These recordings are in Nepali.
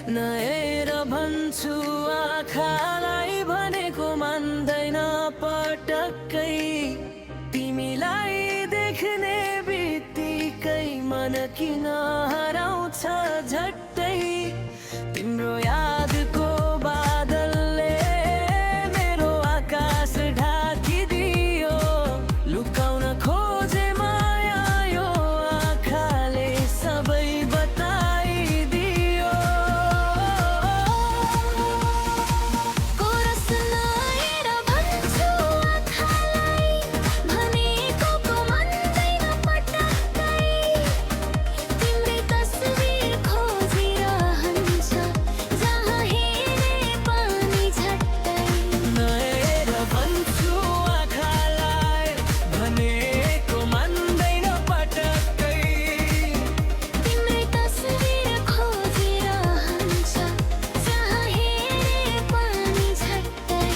नहेर भन्छु आँखालाई भनेको मान्दैन पटक्कै। तिमीलाई देख्ने बित्तिकै मन किन हराउँछ झट्टै। तिम्रो यादको बादलले मेरो आकाश ढाकिदियो। लुकाउन खोजे माया यो आँखाले सबै बताइदियो। कोरस नहेर भन्छु आँखालाई भनेको को मान्दैन पटक्कै। तिम्रै तस्बिर खोजिरहन्छ जहाँ हेरे पनि झट्टै। नहेर भन्छु आँखालाई भनेको मान्दैन पटक्कै। तिम्रै तस्बिर खोजिरहन्छ जहाँ हेरे पनि झट्टै।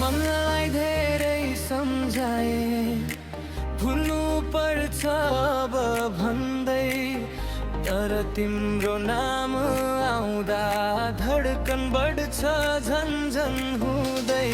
मनलाई धेरै सम्झाए भुल्नु पर्छ अब भन्दै। तर तिम्रो नाम आउँदा धड्कन बढ्छ झन झन हुँदै।